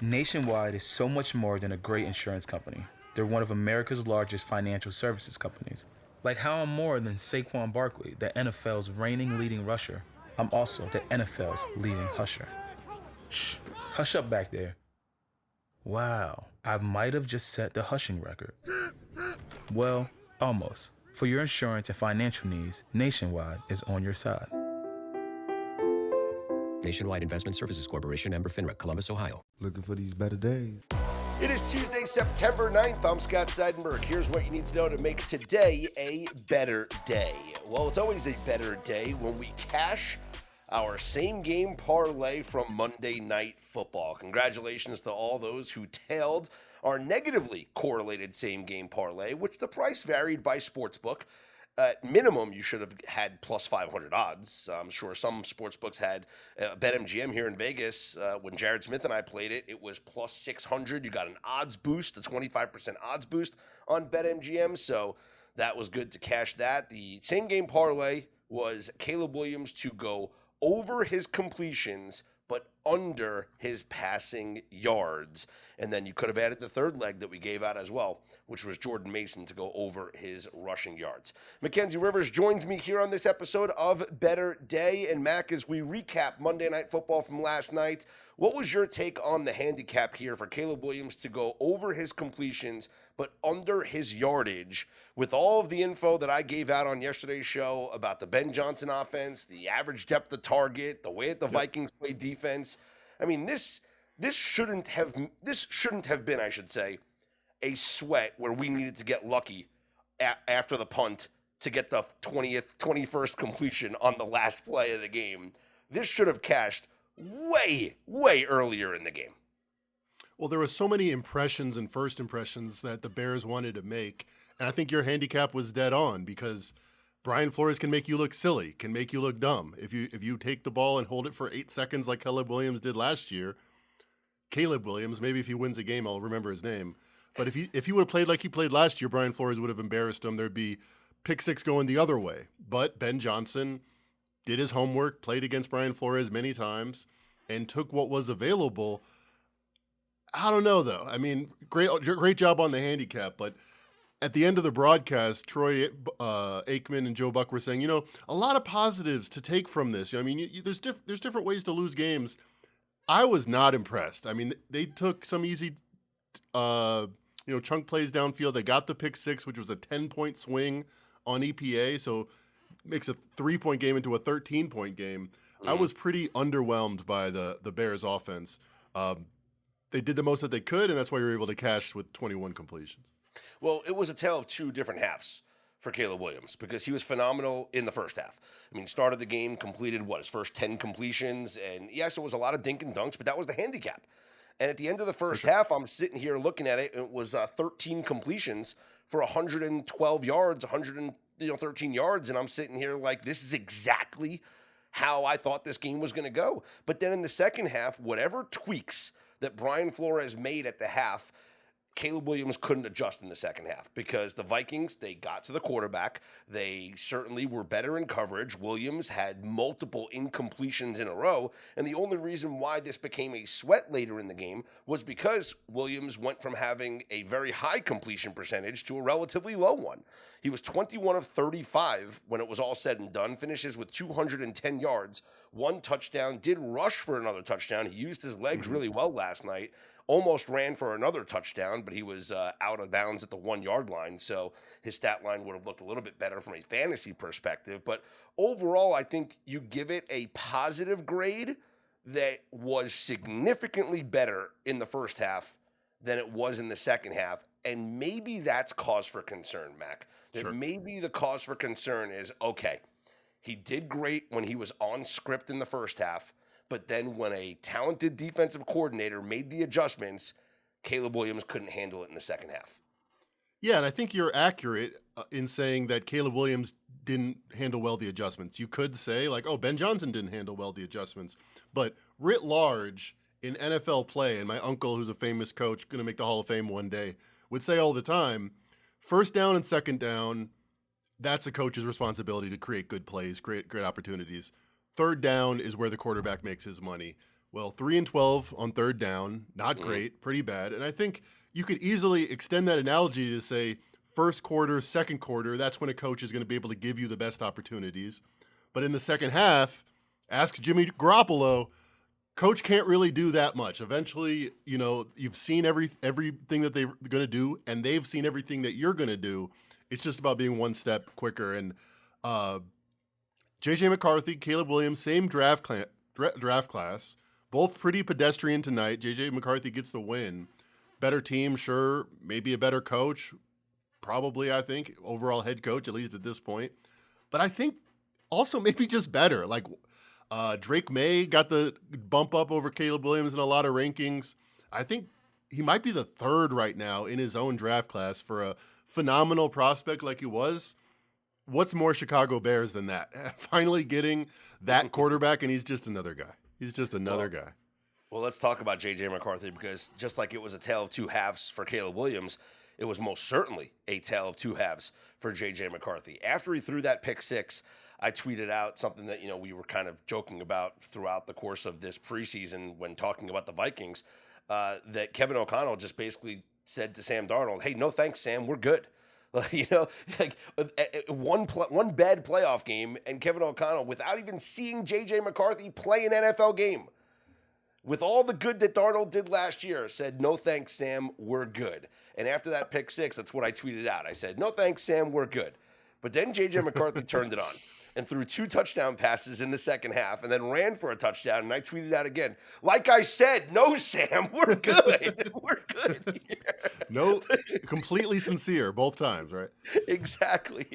Nationwide is so much more than a great insurance company. They're one of America's largest financial services companies. Like how I'm more than Saquon Barkley, the NFL's reigning leading rusher. I'm also the NFL's leading husher. Shh, hush up back there. Wow, I might have just set the hushing record. Well, almost. For your insurance and financial needs, Nationwide is on your side. Nationwide Investment Services Corporation, member FINRA, Columbus, Ohio. Looking for these better days. It is Tuesday, September 9th. I'm Scott Seidenberg. Here's what you need to know to make today a better day. Well, it's always a better day when we cash our same-game parlay from Monday Night Football. Congratulations to all those who tailed our negatively correlated same-game parlay, which the price varied by sportsbook. At minimum, you should have had plus 500 odds. I'm sure some sportsbooks had BetMGM here in Vegas. When Jared Smith and I played it, it was plus 600. You got an odds boost, a 25% odds boost on BetMGM, so that was good to cash that. The same game parlay was Caleb Williams to go over his completions but under his passing yards. And then you could have added the third leg that we gave out as well, which was Jordan Mason to go over his rushing yards. Mackenzie Rivers joins me here on this episode of Better Day. And Mac, as we recap Monday Night Football from last night, what was your take on the handicap here for Caleb Williams to go over his completions but under his yardage, with all of the info that I gave out on yesterday's show about the Ben Johnson offense, the average depth of target, the way that the Vikings play defense? I mean, this shouldn't have been, I should say, a sweat where we needed to get lucky after the punt to get the 21st completion on the last play of the game. This should have cashed way earlier in the game. Well, there were so many impressions and first impressions that the Bears wanted to make, and I think your handicap was dead on, because Brian Flores can make you look silly, can make you look dumb. If you take the ball and hold it for 8 seconds like Caleb Williams did last year, maybe if he wins a game, I'll remember his name. But if he would have played like he played last year, Brian Flores would have embarrassed him. There'd be pick six going the other way. But Ben Johnson did his homework, played against Brian Flores many times, and took what was available. I don't know, though. I mean, great job on the handicap, but at the end of the broadcast, Troy Aikman and Joe Buck were saying, a lot of positives to take from this. I mean, there's different ways to lose games. I was not impressed. I mean, they took some easy, chunk plays downfield. They got the pick six, which was a 10-point swing on EPA, so makes a 3-point game into a 13-point game. I was pretty underwhelmed by the Bears offense. They did the most that they could, and that's why you were able to cash with 21 completions. Well, it was a tale of two different halves for Caleb Williams, because he was phenomenal in the first half. I mean, started the game, completed, his first 10 completions, and yes, it was a lot of dink and dunks, but that was the handicap. And at the end of the first half, I'm sitting here looking at it, and it was 13 completions for 112 yards, 113 yards, and I'm sitting here like, this is exactly how I thought this game was going to go. But then in the second half, whatever tweaks that Brian Flores made at the half, Caleb Williams couldn't adjust in the second half, because the Vikings, they got to the quarterback. They certainly were better in coverage. Williams had multiple incompletions in a row, and the only reason why this became a sweat later in the game was because Williams went from having a very high completion percentage to a relatively low one. He was 21 of 35 when it was all said and done, finishes with 210 yards, 1 touchdown, did rush for another touchdown. He used his legs really well last night, almost ran for another touchdown, but he was out of bounds at the 1-yard line, so his stat line would have looked a little bit better from a fantasy perspective. But overall, I think you give it a positive grade that was significantly better in the first half than it was in the second half, and maybe that's cause for concern, Mac. That maybe the cause for concern is, okay, he did great when he was on script in the first half, but then when a talented defensive coordinator made the adjustments, Caleb Williams couldn't handle it in the second half. Yeah, and I think you're accurate in saying that Caleb Williams didn't handle well the adjustments. You could say, like, Ben Johnson didn't handle well the adjustments. But writ large in NFL play, and my uncle, who's a famous coach, going to make the Hall of Fame one day, would say all the time, first down and second down, that's a coach's responsibility to create good plays, create great opportunities. Third down is where the quarterback makes his money. Well, 3-12 on third down, not great, pretty bad. And I think you could easily extend that analogy to say first quarter, second quarter, that's when a coach is going to be able to give you the best opportunities. But in the second half, ask Jimmy Garoppolo, coach can't really do that much. Eventually, you've seen everything that they're going to do, and they've seen everything that you're going to do. It's just about being one step quicker. And J.J. McCarthy, Caleb Williams, same draft class, both pretty pedestrian tonight. J.J. McCarthy gets the win. Better team, sure. Maybe a better coach. Probably, I think, overall head coach, at least at this point. But I think also maybe just better. Like Drake May got the bump up over Caleb Williams in a lot of rankings. I think he might be the third right now in his own draft class for a phenomenal prospect like he was. What's more Chicago Bears than that? Finally getting that quarterback, and he's just another guy. He's just another guy. Well, let's talk about J.J. McCarthy, because just like it was a tale of two halves for Caleb Williams, it was most certainly a tale of two halves for J.J. McCarthy. After he threw that pick six, I tweeted out something that, we were kind of joking about throughout the course of this preseason when talking about the Vikings, that Kevin O'Connell just basically said to Sam Darnold, hey, no thanks, Sam, we're good. Like one bad playoff game, and Kevin O'Connell, without even seeing J.J. McCarthy play an NFL game, with all the good that Darnold did last year, said, no thanks, Sam, we're good. And after that pick six, that's what I tweeted out. I said, no thanks, Sam, we're good. But then J.J. McCarthy turned it on and threw 2 touchdown passes in the second half and then ran for a touchdown. And I tweeted out again, like I said, no, Sam, we're good. We're good here. No, completely sincere both times, right? Exactly.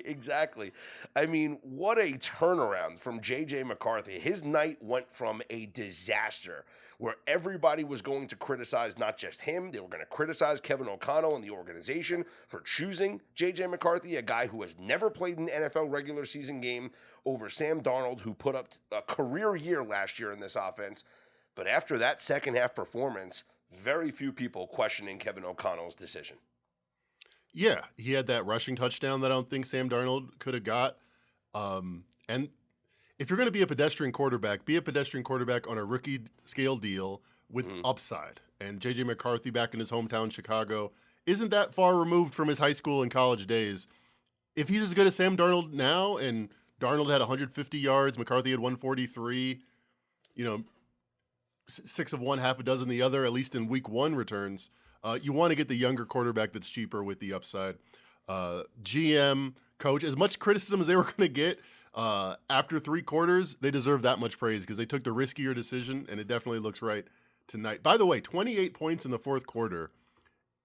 I mean, what a turnaround from J.J. McCarthy. His night went from a disaster where everybody was going to criticize not just him, they were going to criticize Kevin O'Connell and the organization for choosing J.J. McCarthy, a guy who has never played an NFL regular season game, over Sam Darnold, who put up a career year last year in this offense. But after that second half performance, very few people questioning Kevin O'Connell's decision. Yeah, he had that rushing touchdown that I don't think Sam Darnold could have got. And if you're going to be a pedestrian quarterback, be a pedestrian quarterback on a rookie scale deal with upside. And J.J. McCarthy back in his hometown, Chicago, isn't that far removed from his high school and college days. If he's as good as Sam Darnold now, and Darnold had 150 yards, McCarthy had 143, 6 of one, half a dozen the other, at least in week one returns. You want to get the younger quarterback that's cheaper with the upside. GM, coach, as much criticism as they were going to get after 3 quarters, they deserve that much praise because they took the riskier decision, and it definitely looks right tonight. By the way, 28 points in the fourth quarter.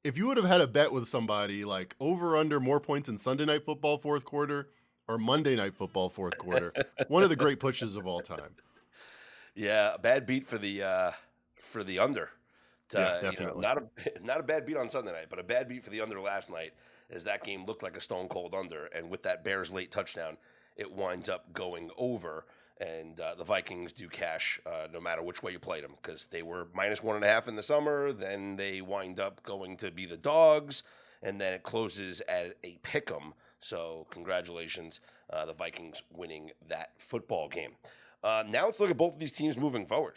If you would have had a bet with somebody like over under more points in Sunday Night Football fourth quarter or Monday Night Football fourth quarter, one of the great pushes of all time. Yeah, a bad beat for the under. Yeah, definitely. Not a bad beat on Sunday night, but a bad beat for the under last night, as that game looked like a stone cold under. And with that Bears late touchdown, it winds up going over. And the Vikings do cash no matter which way you played them, because they were -1.5 in the summer. Then they wind up going to be the dogs, and then it closes at a pick'em. So congratulations, the Vikings winning that football game. Now let's look at both of these teams moving forward.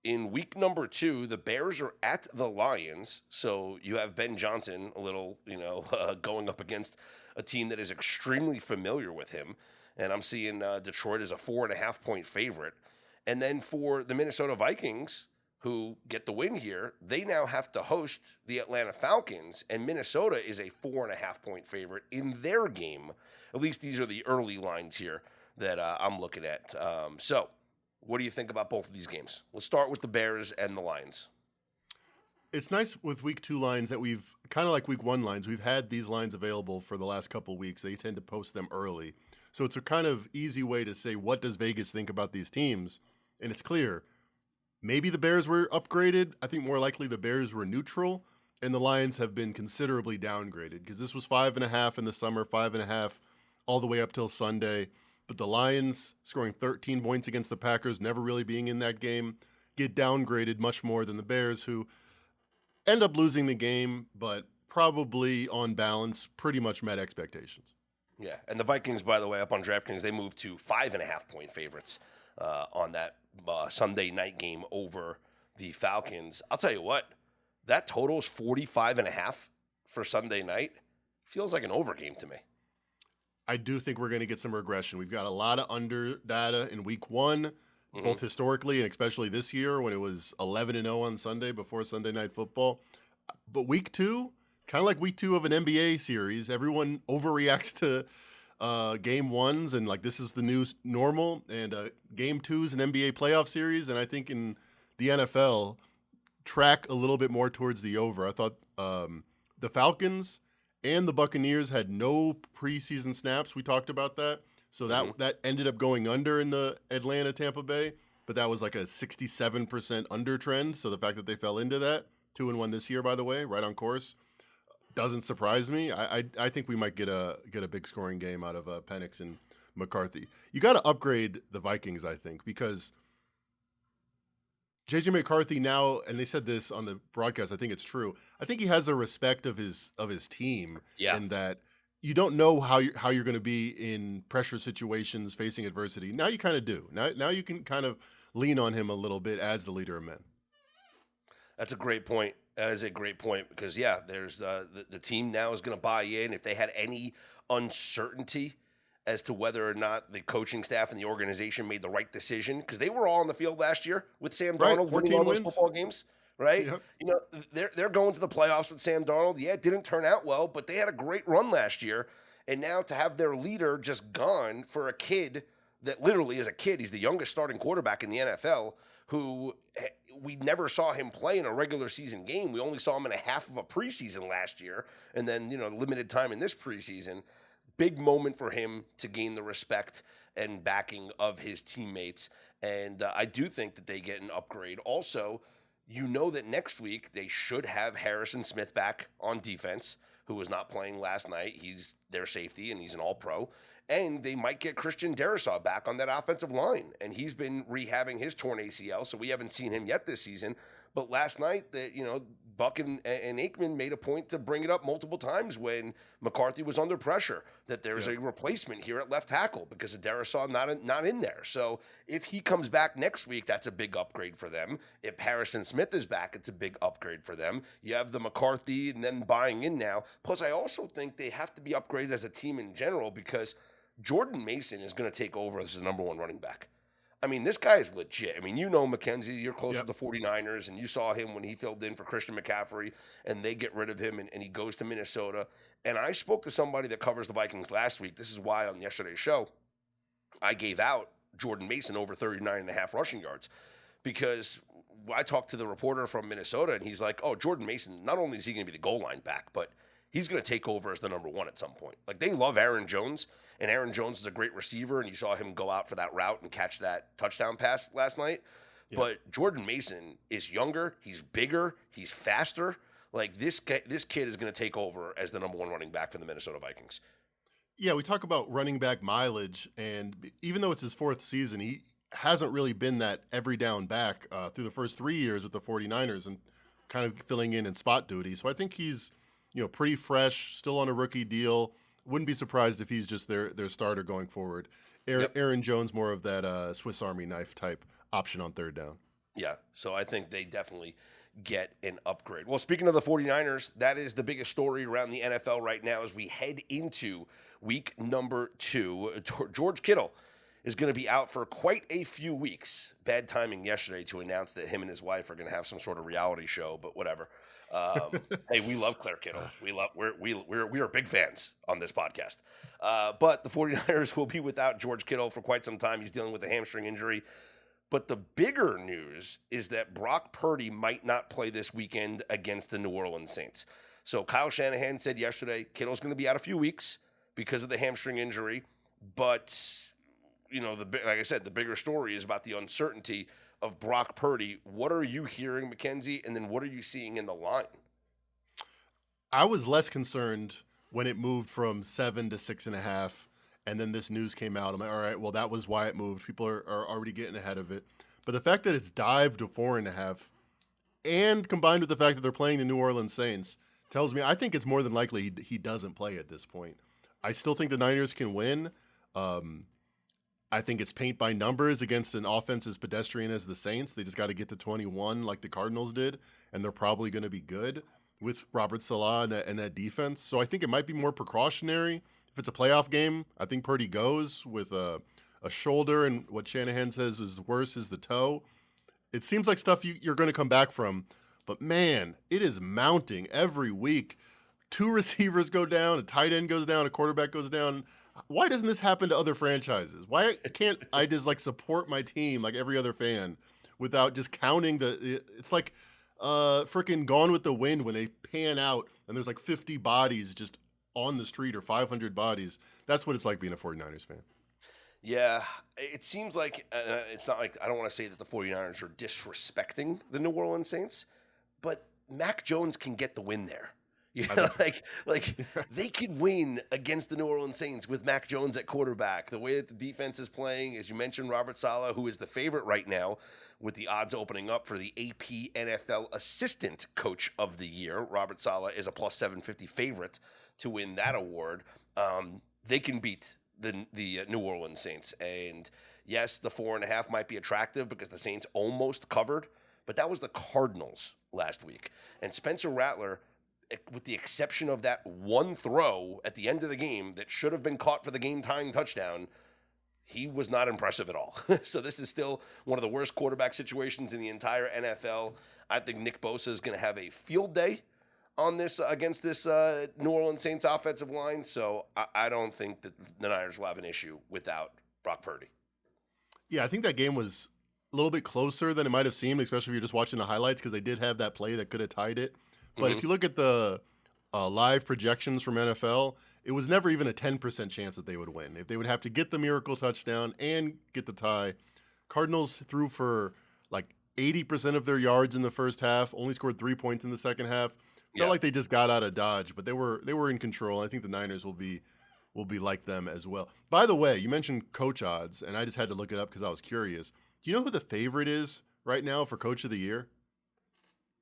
In week number 2, the Bears are at the Lions. So you have Ben Johnson going up against a team that is extremely familiar with him. And I'm seeing Detroit as a 4.5-point favorite. And then for the Minnesota Vikings, who get the win here, they now have to host the Atlanta Falcons. And Minnesota is a 4.5-point favorite in their game. At least these are the early lines here that I'm looking at. So what do you think about both of these games? Let's start with the Bears and the Lions. It's nice with week 2 lines that we've kind of like week 1 lines. We've had these lines available for the last couple of weeks. They tend to post them early. So it's a kind of easy way to say, what does Vegas think about these teams? And it's clear. Maybe the Bears were upgraded. I think more likely the Bears were neutral, and the Lions have been considerably downgraded because this was 5.5 in the summer, 5.5 all the way up till Sunday. But the Lions scoring 13 points against the Packers, never really being in that game, get downgraded much more than the Bears, who end up losing the game, but probably on balance, pretty much met expectations. Yeah, and the Vikings, by the way, up on DraftKings, they moved to 5.5-point favorites on that Sunday night game over the Falcons. I'll tell you what, that total is 45.5 for Sunday night. Feels like an over game to me. I do think we're going to get some regression. We've got a lot of under data in week one, both historically and especially this year when it was 11-0 on Sunday before Sunday Night Football. But week two, kind of like week two of an NBA series, everyone overreacts to game ones and like this is the new normal, and game twos an NBA playoff series. And I think in the NFL, track a little bit more towards the over. I thought the Falcons and the Buccaneers had no preseason snaps. We talked about that. So that ended up going under in the Atlanta-Tampa Bay, but that was like a 67% under trend. So the fact that they fell into that, 2-1 this year, by the way, right on course, doesn't surprise me. I think we might get a big scoring game out of Penix and McCarthy. You got to upgrade the Vikings, I think, because JJ McCarthy now, and they said this on the broadcast, I think it's true. I think he has the respect of his team, and that you don't know how you're going to be in pressure situations, facing adversity. Now you kind of do. Now you can kind of lean on him a little bit as the leader of men. That's a great point. That is a great point because, there's the team now is going to buy in. If they had any uncertainty as to whether or not the coaching staff and the organization made the right decision, because they were all on the field last year with Sam Darnold winning all those football games, right? Yep. You know, they're going to the playoffs with Sam Darnold. Yeah, it didn't turn out well, but they had a great run last year. And now to have their leader just gone for a kid that literally is a kid, he's the youngest starting quarterback in the NFL, who we never saw him play in a regular season game. We only saw him in a half of a preseason last year, and then, limited time in this preseason. Big moment for him to gain the respect and backing of his teammates. And I do think that they get an upgrade. Also, that next week they should have Harrison Smith back on defense, who was not playing last night. He's their safety, and he's an all-pro. And they might get Christian Darrisaw back on that offensive line. And he's been rehabbing his torn ACL, so we haven't seen him yet this season. But last night, Buck and Aikman made a point to bring it up multiple times when McCarthy was under pressure, that there's a replacement here at left tackle because of Darrisaw not in there. So if he comes back next week, that's a big upgrade for them. If Harrison Smith is back, it's a big upgrade for them. You have the McCarthy and then buying in now. Plus, I also think they have to be upgraded as a team in general because Jordan Mason is going to take over as the number one running back. I mean, this guy is legit. I mean, Mackenzie, you're close to the 49ers, and you saw him when he filled in for Christian McCaffrey, and they get rid of him, and he goes to Minnesota. And I spoke to somebody that covers the Vikings last week. This is why on yesterday's show, I gave out Jordan Mason over 39.5 rushing yards, because I talked to the reporter from Minnesota, and he's like, oh, Jordan Mason, not only is he going to be the goal line back, but he's going to take over as the number one at some point. Like, they love Aaron Jones, and Aaron Jones is a great receiver, and you saw him go out for that route and catch that touchdown pass last night. Yeah. But Jordan Mason is younger, he's bigger, he's faster. Like, this kid is going to take over as the number one running back for the Minnesota Vikings. Yeah, we talk about running back mileage, and even though it's his fourth season, he hasn't really been that every down back through the first 3 years with the 49ers and kind of filling in spot duty. So I think he's pretty fresh, still on a rookie deal. Wouldn't be surprised if he's just their starter going forward. Aaron Jones, more of that Swiss Army knife type option on third down. Yeah, so I think they definitely get an upgrade. Well, speaking of the 49ers, that is the biggest story around the NFL right now as we head into week number 2. George Kittle is going to be out for quite a few weeks. Bad timing yesterday to announce that him and his wife are going to have some sort of reality show, but whatever. Hey, we love Claire Kittle. We are big fans on this podcast. But the 49ers will be without George Kittle for quite some time. He's dealing with a hamstring injury. But the bigger news is that Brock Purdy might not play this weekend against the New Orleans Saints. So Kyle Shanahan said yesterday, Kittle's going to be out a few weeks because of the hamstring injury. But, like I said, the bigger story is about the uncertainty of Brock Purdy. What are you hearing, Mackenzie? And then what are you seeing in the line? I was less concerned when it moved from 7 to 6.5, and then this news came out. I'm like, all right, well, that was why it moved. People are already getting ahead of it. But the fact that it's dived to 4.5, and combined with the fact that they're playing the New Orleans Saints, tells me I think it's more than likely he doesn't play at this point. I still think the Niners can win. I think it's paint by numbers against an offense as pedestrian as the Saints. They just got to get to 21 like the Cardinals did, and they're probably going to be good with Robert Salah and that defense. So I think it might be more precautionary. If it's a playoff game, I think Purdy goes with a shoulder, and what Shanahan says is worse is the toe. It seems like stuff you're going to come back from, but man, it is mounting every week. 2 receivers go down, a tight end goes down, a quarterback goes down. Why doesn't this happen to other franchises? Why can't I just like support my team like every other fan without just counting it's like freaking Gone with the Wind when they pan out and there's like 50 bodies just on the street or 500 bodies. That's what it's like being a 49ers fan. Yeah, it seems like it's not like I don't want to say that the 49ers are disrespecting the New Orleans Saints, but Mac Jones can get the win there. You know, like they could win against the New Orleans Saints with Mac Jones at quarterback. The way that the defense is playing, as you mentioned, Robert Saleh, who is the favorite right now, with the odds opening up for the AP NFL Assistant Coach of the Year. Robert Saleh is a plus 750 favorite to win that award. They can beat the New Orleans Saints, and yes, the 4.5 might be attractive because the Saints almost covered, but that was the Cardinals last week, and Spencer Rattler, with the exception of that one throw at the end of the game that should have been caught for the game-tying touchdown, he was not impressive at all. So this is still one of the worst quarterback situations in the entire NFL. I think Nick Bosa is going to have a field day on this against this New Orleans Saints offensive line. So I don't think that the Niners will have an issue without Brock Purdy. Yeah, I think that game was a little bit closer than it might have seemed, especially if you're just watching the highlights, because they did have that play that could have tied it. But if you look at the live projections from NFL, it was never even a 10% chance that they would win. If they would have to get the miracle touchdown and get the tie. Cardinals threw for like 80% of their yards in the first half, only scored 3 points in the second half. Felt like they just got out of Dodge, but they were in control. I think the Niners will be like them as well. By the way, you mentioned coach odds, and I just had to look it up because I was curious. Do you know who the favorite is right now for Coach of the Year?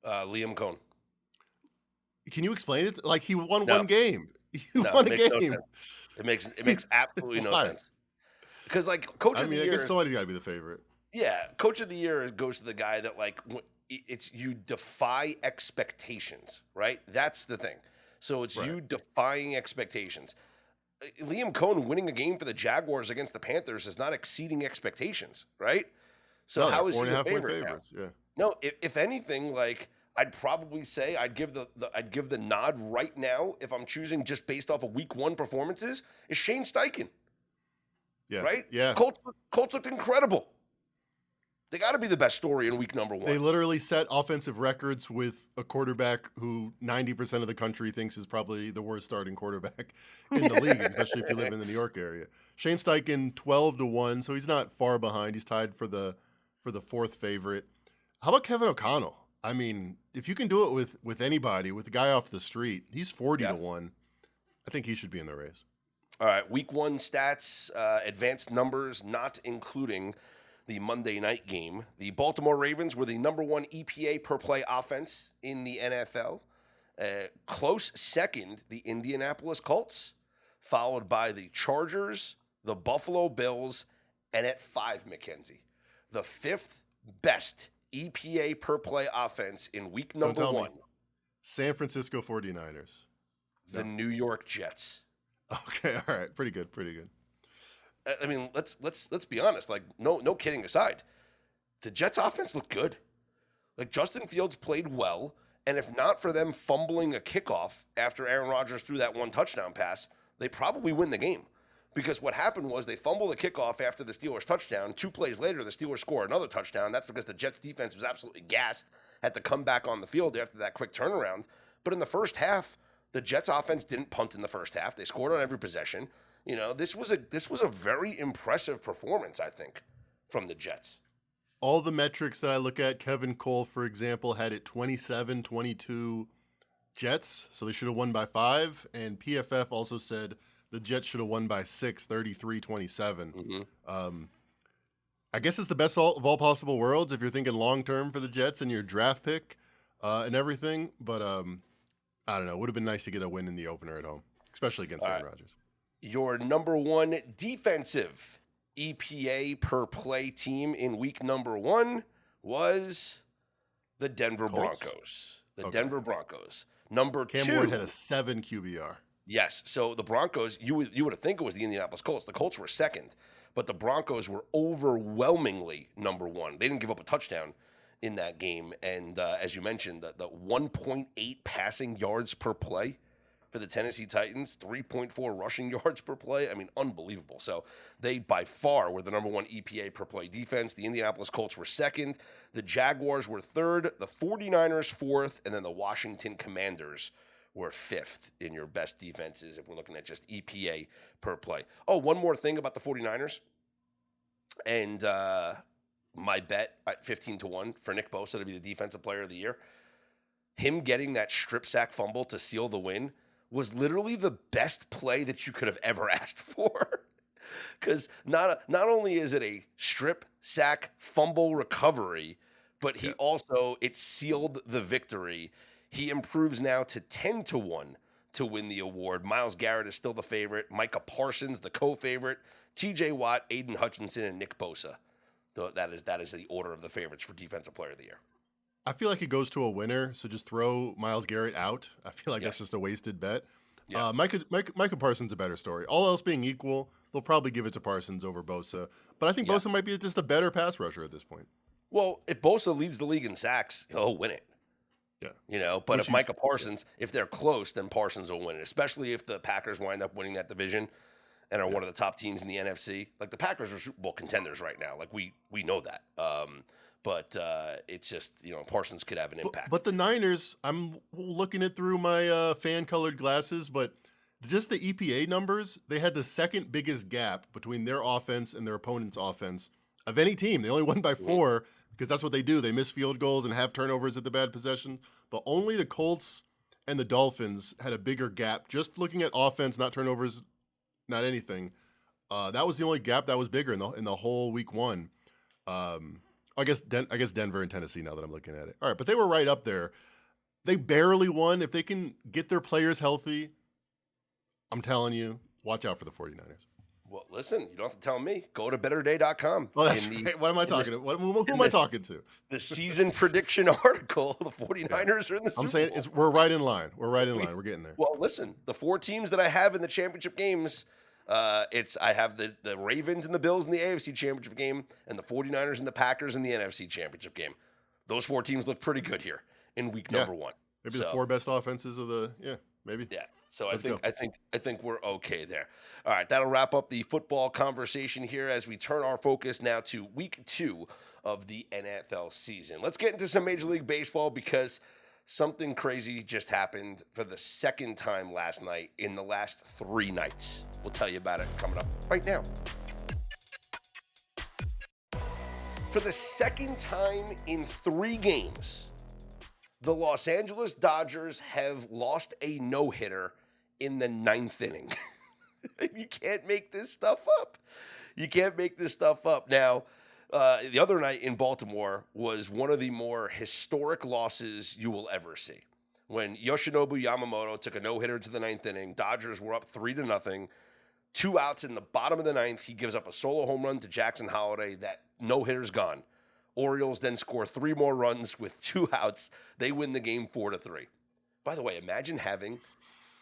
Liam Cohn. Can you explain it? Like he won one game. He won a game. No it makes absolutely no sense. Because like Coach of the Year, I guess somebody's got to be the favorite. Yeah, Coach of the Year goes to the guy that like it's you defy expectations, right? That's the thing. So it's you defying expectations. Liam Cohn winning a game for the Jaguars against the Panthers is not exceeding expectations, right? So how is he the favorite now? Yeah. No, if anything, like I'd probably say I'd give the nod right now if I'm choosing just based off of week 1 performances is Shane Steichen. Yeah. Right? Yeah. Colts looked incredible. They got to be the best story in week number 1. They literally set offensive records with a quarterback who 90% of the country thinks is probably the worst starting quarterback in the league, especially if you live in the New York area. Shane Steichen 12-1, so he's not far behind. He's tied for the 4th favorite. How about Kevin O'Connell? I mean, if you can do it with anybody, with the guy off the street, he's 40-1. I think he should be in the race. All right, week 1 stats, advanced numbers, not including the Monday night game. The Baltimore Ravens were the number 1 EPA per play offense in the NFL. Close second, the Indianapolis Colts, followed by the Chargers, the Buffalo Bills, and at 5, Mackenzie, the 5th best EPA per play offense in week number 1. San Francisco 49ers. The New York Jets. Okay, all right. Pretty good. I mean, let's be honest. Like, no kidding aside, the Jets offense looked good. Like, Justin Fields played well, and if not for them fumbling a kickoff after Aaron Rodgers threw that 1 touchdown pass, they probably win the game. Because what happened was they fumbled the kickoff after the Steelers touchdown. 2 plays later, the Steelers score another touchdown. That's because the Jets defense was absolutely gassed, had to come back on the field after that quick turnaround. But in the first half, the Jets offense didn't punt in the first half. They scored on every possession. You know, this was a very impressive performance, I think, from the Jets. All the metrics that I look at, Kevin Cole, for example, had it 27-22 Jets, so they should have won by 5. And PFF also said the Jets should have won by 6, 33-27. I guess it's the best of all possible worlds if you're thinking long-term for the Jets and your draft pick and everything. But I don't know. It would have been nice to get a win in the opener at home, especially against Aaron Rodgers. Your number 1 defensive EPA per play team in week number 1 was the Denver Colts? Broncos. The Okay. Denver Broncos. Number Cam 2. Ward had a 7 QBR. Yes. So the Broncos, you would have think it was the Indianapolis Colts. The Colts were second, but the Broncos were overwhelmingly number 1. They didn't give up a touchdown in that game. And as you mentioned, the 1.8 passing yards per play for the Tennessee Titans, 3.4 rushing yards per play. I mean, unbelievable. So they by far were the number 1 EPA per play defense. The Indianapolis Colts were second. The Jaguars were third. The 49ers fourth. And then the Washington Commanders were fifth in your best defenses if we're looking at just EPA per play. Oh, one more thing about the 49ers. And my bet at 15-1 for Nick Bosa to be the defensive player of the year. Him getting that strip sack fumble to seal the win was literally the best play that you could have ever asked for. Because not only is it a strip sack fumble recovery, but it sealed the victory. He improves now to 10-1 to win the award. Myles Garrett is still the favorite. Micah Parsons, the co-favorite. TJ Watt, Aiden Hutchinson, and Nick Bosa. That is the order of the favorites for Defensive Player of the Year. I feel like it goes to a winner, so just throw Myles Garrett out. I feel like that's just a wasted bet. Yeah. Micah Parsons a better story. All else being equal, they'll probably give it to Parsons over Bosa. But I think Bosa might be just a better pass rusher at this point. Well, if Bosa leads the league in sacks, he'll win it. Yeah. But if Micah Parsons, if they're close, then Parsons will win it, especially if the Packers wind up winning that division and are one of the top teams in the NFC. Like the Packers are Super Bowl contenders right now. Like we know that. But it's just, Parsons could have an impact. But the Niners, I'm looking it through my fan-colored glasses, but just the EPA numbers, they had the second biggest gap between their offense and their opponent's offense of any team. They only won by 4 because that's what they do. They miss field goals and have turnovers at the bad possession. But only the Colts and the Dolphins had a bigger gap. Just looking at offense, not turnovers, not anything. That was the only gap that was bigger in the whole week 1. I guess Denver and Tennessee now that I'm looking at it. All right, but they were right up there. They barely won. If they can get their players healthy, I'm telling you, watch out for the 49ers. Well, listen, you don't have to tell me. Go to betterday.com. Well, that's right. What am I talking to? Who am I talking to? The season prediction article, the 49ers are in the Super I'm saying Bowl. we're right in line. We're right in line. We're getting there. Well, listen, the 4 teams that I have in the championship games, I have the Ravens and the Bills in the AFC championship game and the 49ers and the Packers in the NFC championship game. Those 4 teams look pretty good here in week number 1. Maybe the 4 best offenses of maybe. Yeah. So I think we're okay there. All right, that'll wrap up the football conversation here as we turn our focus now to week 2 of the NFL season. Let's get into some Major League Baseball because something crazy just happened for the second time last night in the last 3 nights. We'll tell you about it coming up right now. For the second time in 3 games, the Los Angeles Dodgers have lost a no-hitter in the 9th inning. You can't make this stuff up. Now, the other night in Baltimore was one of the more historic losses you will ever see. When Yoshinobu Yamamoto took a no-hitter to the 9th inning, Dodgers were up 3-0. 2 outs in the bottom of the 9th. He gives up a solo home run to Jackson Holliday. That no-hitter's gone. Orioles then score 3 more runs with 2 outs. They win the game 4-3. By the way, imagine having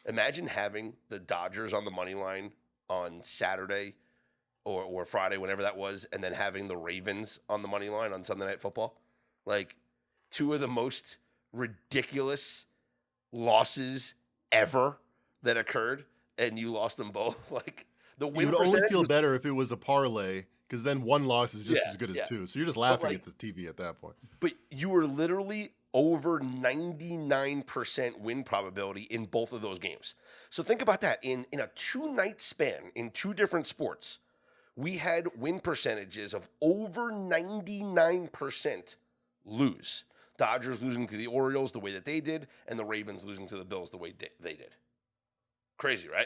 the Dodgers on the money line on Saturday or Friday, whenever that was, and then having the Ravens on the money line on Sunday Night Football. Like 2 of the most ridiculous losses ever that occurred, and you lost them both. Like the win You would only percentage feel was better if it was a parlay, because then 1 loss is just as good as 2. So you're just laughing like, at the TV at that point. But you were literally over 99% win probability in both of those games. So think about that. In a 2-night span, in 2 different sports, we had win percentages of over 99% lose. Dodgers losing to the Orioles the way that they did, and the Ravens losing to the Bills the way they did. Crazy, right?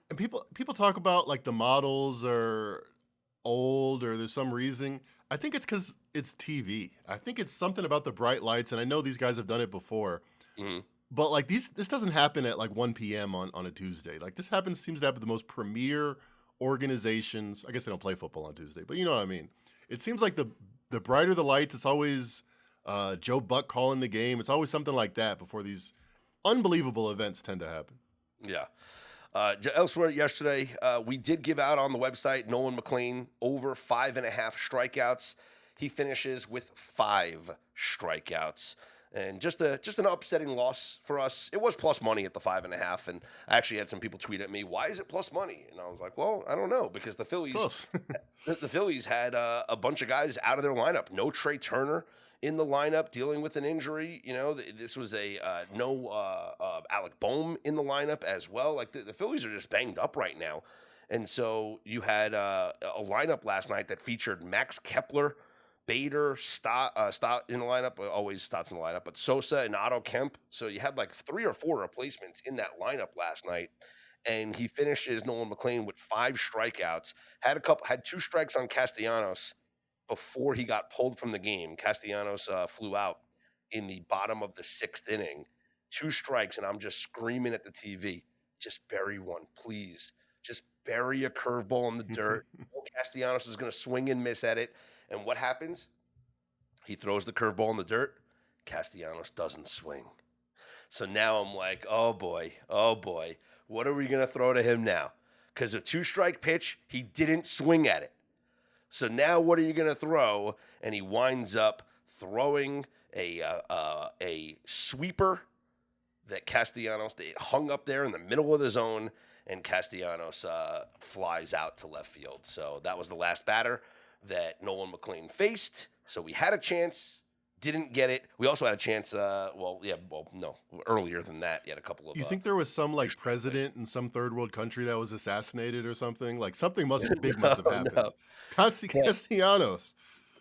And people talk about like the models are old or there's some reason. I think it's because it's TV. I think it's something about the bright lights, and I know these guys have done it before. Mm-hmm. But like this doesn't happen at like 1 p.m. on a Tuesday. Like this seems to happen at the most premier organizations, I guess they don't play football on Tuesday, but you know what I mean. It seems like the brighter the lights, it's always Joe Buck calling the game. It's always something like that before these unbelievable events tend to happen. Yeah. Elsewhere yesterday, we did give out on the website Nolan McLean over 5.5 strikeouts. He finishes with 5 strikeouts. And just an upsetting loss for us. It was plus money at the 5.5, and I actually had some people tweet at me, "Why is it plus money?" And I was like, "Well, I don't know, because the Phillies, the Phillies had a bunch of guys out of their lineup. No Trey Turner in the lineup dealing with an injury. You know, this was no Alec Boehm in the lineup as well. Like the Phillies are just banged up right now, and so you had a lineup last night that featured Max Kepler, Bader, Stott in the lineup. Always Stott's in the lineup, but Sosa and Otto Kemp. So you had like 3 or 4 replacements in that lineup last night, and he finishes Nolan McLean with 5 strikeouts. Had 2 strikes on Castellanos before he got pulled from the game. Castellanos flew out in the bottom of the 6th inning. 2 strikes, and I'm just screaming at the TV, "Just bury one, please. Just bury a curveball in the dirt." Castellanos is going to swing and miss at it. And what happens? He throws the curveball in the dirt. Castellanos doesn't swing. So now I'm like, oh boy. What are we going to throw to him now? Because a 2-strike pitch, he didn't swing at it. So now what are you going to throw? And he winds up throwing a sweeper that Castellanos, they hung up there in the middle of the zone, and Castellanos flies out to left field. So that was the last batter that Nolan McLean faced. So we had a chance, didn't get it. We also had a chance, earlier than that. You had a couple of... You think there was some like president in some third world country that was assassinated or something? Like something must have happened. No. Castellanos.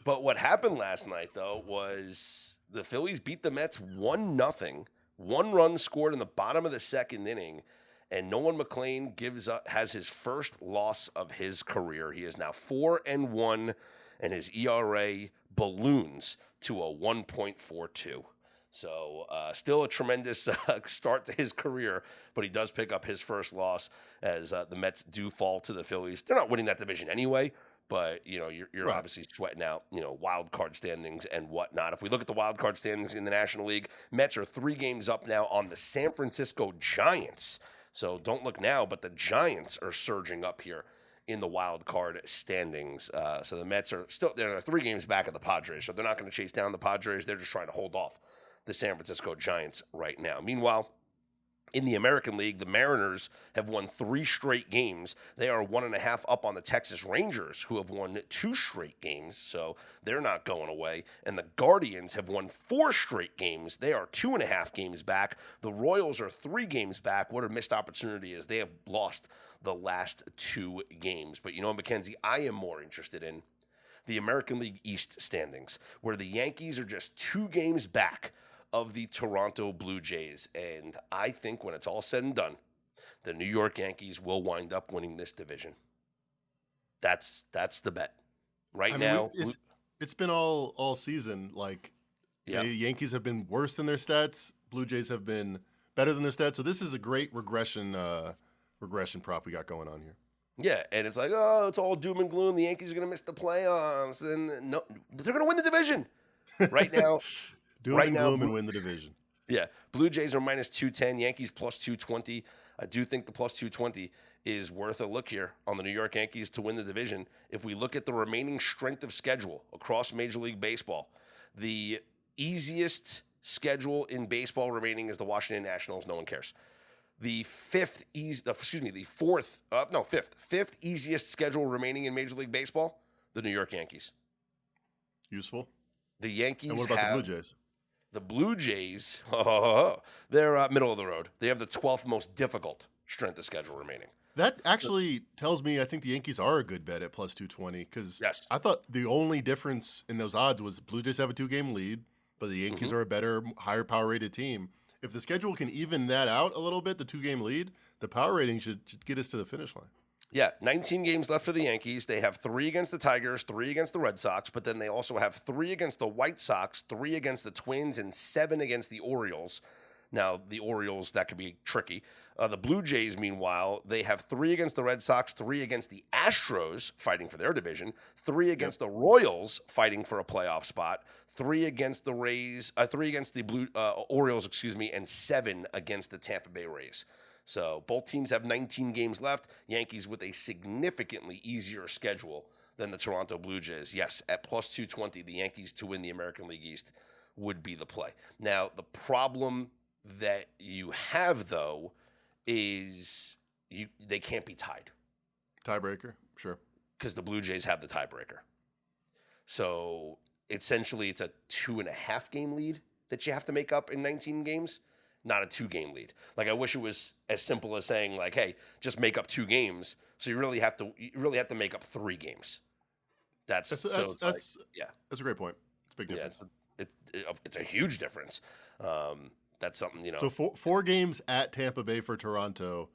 But what happened last night, though, was the Phillies beat the Mets 1-0. 1 run scored in the bottom of the 2nd inning. And Nolan McLean has his first loss of his career. He is now 4-1, and his ERA balloons to a 1.42. So still a tremendous start to his career, but he does pick up his first loss as the Mets do fall to the Phillies. They're not winning that division anyway, but you're Right. obviously sweating out wild card standings and whatnot. If we look at the wild card standings in the National League, Mets are 3 games up now on the San Francisco Giants. So don't look now, but the Giants are surging up here in the wild card standings. So the Mets are they're 3 games back of the Padres, so they're not going to chase down the Padres. They're just trying to hold off the San Francisco Giants right now. Meanwhile, in the American League, the Mariners have won 3 straight games. They are 1.5 up on the Texas Rangers, who have won 2 straight games, so they're not going away. And the Guardians have won 4 straight games. They are 2.5 games back. The Royals are 3 games back. What a missed opportunity is they have lost the last 2 games. But Mackenzie, I am more interested in the American League East standings, where the Yankees are just 2 games back of the Toronto Blue Jays. And I think when it's all said and done, the New York Yankees will wind up winning this division. That's the bet. Now, it's been all season. Like the Yankees have been worse than their stats. Blue Jays have been better than their stats. So this is a great regression prop we got going on here. Yeah, and it's like, oh, it's all doom and gloom. The Yankees are going to miss the playoffs, and no, they're going to win the division right now. Doom and gloom and win the division. Yeah, Blue Jays are minus 210, Yankees plus 220. I do think the plus 220 is worth a look here on the New York Yankees to win the division. If we look at the remaining strength of schedule across Major League Baseball, the easiest schedule in baseball remaining is the Washington Nationals. No one cares. The fifth easiest schedule remaining in Major League Baseball, the New York Yankees. Useful. The Yankees. And what about the Blue Jays? The Blue Jays, they're middle of the road. They have the 12th most difficult strength of schedule remaining. That actually tells me I think the Yankees are a good bet at plus 220 because I thought the only difference in those odds was Blue Jays have a 2-game lead, but the Yankees are a better, higher power rated team. If the schedule can even that out a little bit, the 2-game lead, the power rating should get us to the finish line. Yeah, 19 games left for the Yankees. They have 3 against the Tigers, 3 against the Red Sox, but then they also have 3 against the White Sox, 3 against the Twins, and 7 against the Orioles. Now, the Orioles, that could be tricky. The Blue Jays, meanwhile, they have 3 against the Red Sox, 3 against the Astros, fighting for their division, 3 against the Royals, fighting for a playoff spot, 3 against the Rays, 3 against the Orioles, and 7 against the Tampa Bay Rays. So both teams have 19 games left. Yankees with a significantly easier schedule than the Toronto Blue Jays. Yes, at plus 220, the Yankees to win the American League East would be the play. Now, the problem that you have, though, is they can't be tied. Tiebreaker, sure. Because the Blue Jays have the tiebreaker. So essentially it's a 2.5 game lead that you have to make up in 19 games, not a 2-game lead. Like, I wish it was as simple as saying, like, hey, just make up 2 games. So you really have to make up 3 games. That's a great point. It's a big difference. It's a huge difference. That's something, So 4 games at Tampa Bay for Toronto.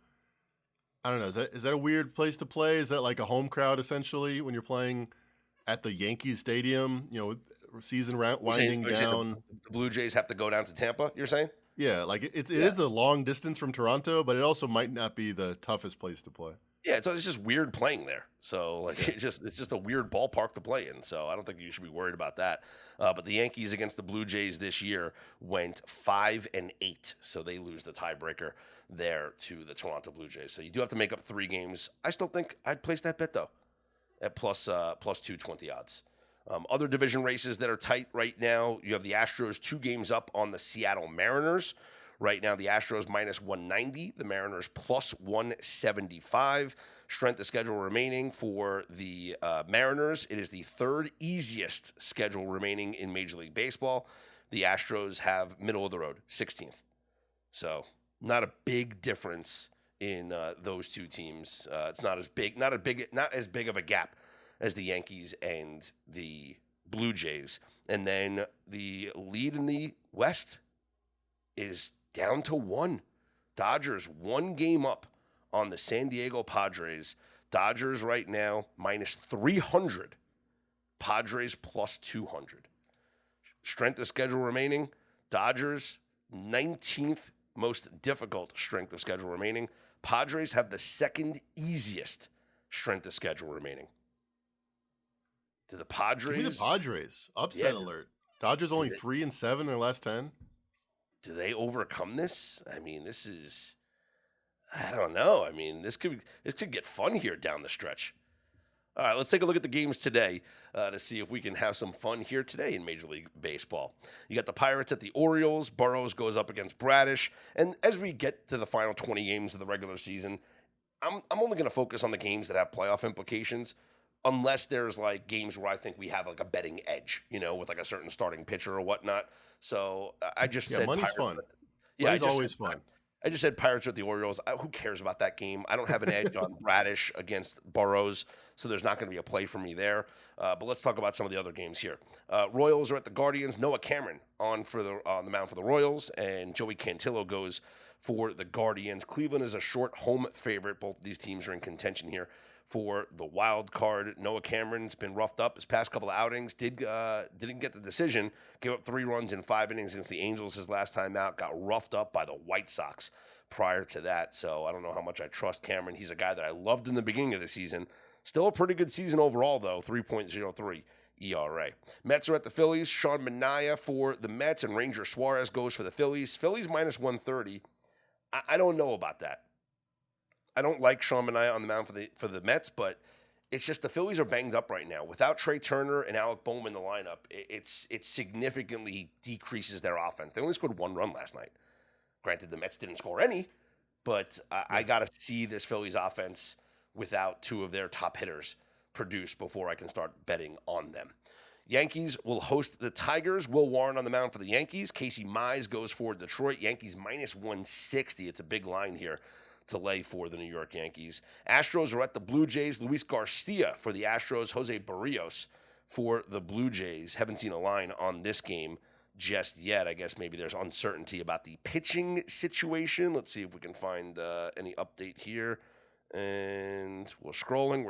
I don't know. Is that a weird place to play? Is that like a home crowd essentially when you're playing at the Yankees Stadium? Season winding down. The Blue Jays have to go down to Tampa. You're saying? Yeah, like it is a long distance from Toronto, but it also might not be the toughest place to play. Yeah, it's just weird playing there. So it's just a weird ballpark to play in. So I don't think you should be worried about that. But the Yankees against the Blue Jays this year went 5-8, so they lose the tiebreaker there to the Toronto Blue Jays. So you do have to make up 3 games. I still think I'd place that bet though at plus 220 odds. Other division races that are tight right now, you have the Astros 2 games up on the Seattle Mariners. Right now, the Astros minus 190, the Mariners plus 175. Strength of schedule remaining for the Mariners. It is the 3rd easiest schedule remaining in Major League Baseball. The Astros have middle of the road, 16th. So not a big difference in those 2 teams. It's not as big of a gap as the Yankees and the Blue Jays. And then the lead in the West is down to 1. Dodgers 1 game up on the San Diego Padres. Dodgers right now minus 300. Padres plus 200. Strength of schedule remaining. Dodgers 19th most difficult strength of schedule remaining. Padres have the 2nd easiest strength of schedule remaining. To the Padres. Give me the Padres. Upset alert. Dodgers only 3-7 in their last 10. Do they overcome this? I mean, I don't know. I mean, this could get fun here down the stretch. All right, let's take a look at the games today to see if we can have some fun here today in Major League Baseball. You got the Pirates at the Orioles. Burrows goes up against Bradish. And as we get to the final 20 games of the regular season, I'm only going to focus on the games that have playoff implications, unless there's like games where I think we have like a betting edge, with like a certain starting pitcher or whatnot. So I just said money's Pirates. fun. Yeah, money's always fun. I just said Pirates with the Orioles. Who cares about that game? I don't have an edge on Bradish against Burrows, so there's not going to be a play for me there. But let's talk about some of the other games here. Royals are at the Guardians. Noah Cameron on the mound for the Royals, and Joey Cantillo goes for the Guardians. Cleveland is a short home favorite. Both of these teams are in contention here for the wild card. Noah Cameron's been roughed up his past couple of outings. Didn't get the decision. Gave up 3 runs in 5 innings against the Angels his last time out. Got roughed up by the White Sox prior to that. So I don't know how much I trust Cameron. He's a guy that I loved in the beginning of the season. Still a pretty good season overall, though. 3.03 ERA. Mets are at the Phillies. Sean Manaea for the Mets, and Ranger Suarez goes for the Phillies. Phillies minus 130. I don't know about that. I don't like Sean Manaea on the mound for the Mets, but it's just the Phillies are banged up right now. Without Trey Turner and Alec Bohm in the lineup, it significantly decreases their offense. They only scored 1 run last night. Granted, the Mets didn't score any, but I got to see this Phillies offense without 2 of their top hitters produce before I can start betting on them. Yankees will host the Tigers. Will Warren on the mound for the Yankees. Casey Mize goes for Detroit. Yankees minus 160. It's a big line here to lay for the New York Yankees. Astros are at the Blue Jays. Luis Garcia for the Astros. Jose Barrios for the Blue Jays. Haven't seen a line on this game just yet. I guess maybe there's uncertainty about the pitching situation. Let's see if we can find any update here. And we're scrolling.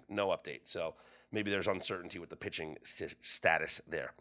No update. So maybe there's uncertainty with the pitching status there.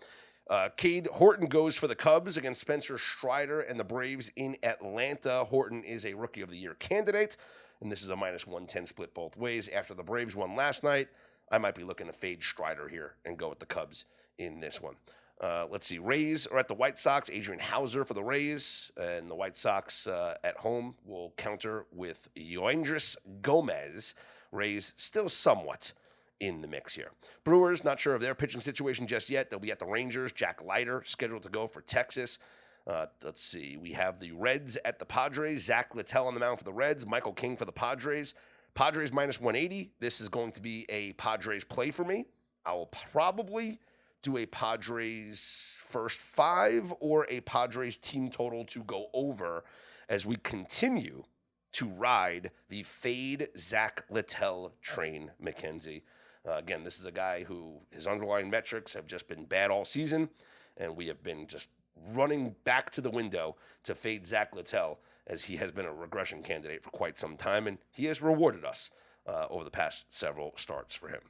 Cade Horton goes for the Cubs against Spencer Strider and the Braves in Atlanta. Horton is a Rookie of the Year candidate, and this is a -110 split both ways. After the Braves won last night, I might be looking to fade Strider here and go with the Cubs in this one. Let's see. Rays are at the White Sox. Adrian Hauser for the Rays, and the White Sox at home will counter with Yoendris Gomez. Rays still somewhat in the mix here. Brewers, not sure of their pitching situation just yet. They'll be at the Rangers. Jack Leiter scheduled to go for Texas. Let's see. We have the Reds at the Padres. Zach Littell on the mound for the Reds. Michael King for the Padres. Padres -180. This is going to be a Padres play for me. I will probably do a Padres first 5 or a Padres team total to go over as we continue to ride the fade Zach Littell train, Mackenzie. Again, this is a guy who his underlying metrics have just been bad all season, and we have been just running back to the window to fade Zach Littell as he has been a regression candidate for quite some time, and he has rewarded us over the past several starts for him.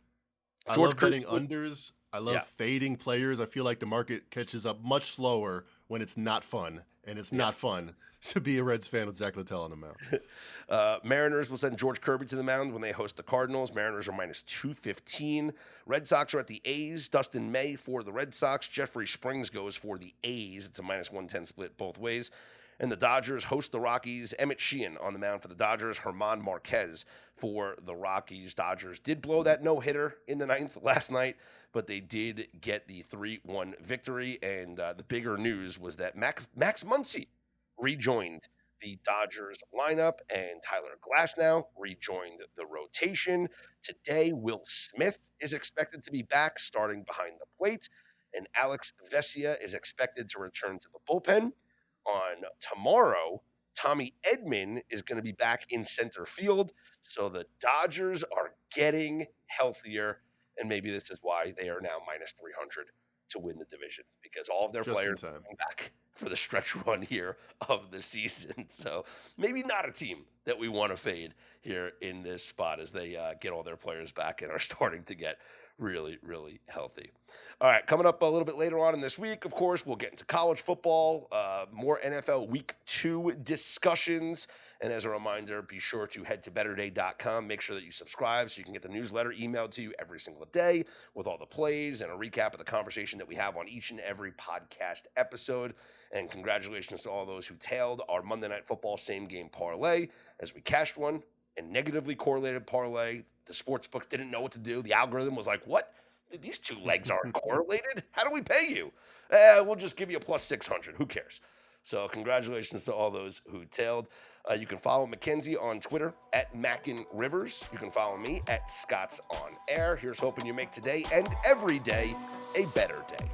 I love betting unders. I love fading players. I feel like the market catches up much slower when it's not fun, and it's not fun to be a Reds fan with Zach Littell on the mound. Mariners will send George Kirby to the mound when they host the Cardinals. Mariners are -215. Red Sox are at the A's. Dustin May for the Red Sox. Jeffrey Springs goes for the A's. It's a -110 split both ways. And the Dodgers host the Rockies. Emmett Sheehan on the mound for the Dodgers. Herman Marquez for the Rockies. Dodgers did blow that no-hitter in the 9th last night, but they did get the 3-1 victory. And the bigger news was that Max Muncy rejoined the Dodgers lineup, and Tyler Glasnow rejoined the rotation. Today, Will Smith is expected to be back starting behind the plate, and Alex Vesia is expected to return to the bullpen. On tomorrow, Tommy Edman is going to be back in center field. So the Dodgers are getting healthier, and maybe this is why they are now -300 to win the division, because all of their players are coming back for the stretch run here of the season. So maybe not a team that we want to fade here in this spot as they get all their players back and are starting to get really, really healthy. All right, coming up a little bit later on in this week, of course, we'll get into college football, more NFL Week 2 discussions. And as a reminder, be sure to head to betterday.com. Make sure that you subscribe so you can get the newsletter emailed to you every single day with all the plays and a recap of the conversation that we have on each and every podcast episode. And congratulations to all those who tailed our Monday Night Football same game parlay as we cashed one and negatively correlated parlay. The sportsbook didn't know what to do. The algorithm was like, what? These two legs aren't correlated. How do we pay you? We'll just give you a +600. Who cares? So congratulations to all those who tailed. You can follow Mackenzie on Twitter at Mackin Rivers. You can follow me at Scott's On Air. Here's hoping you make today and every day a better day.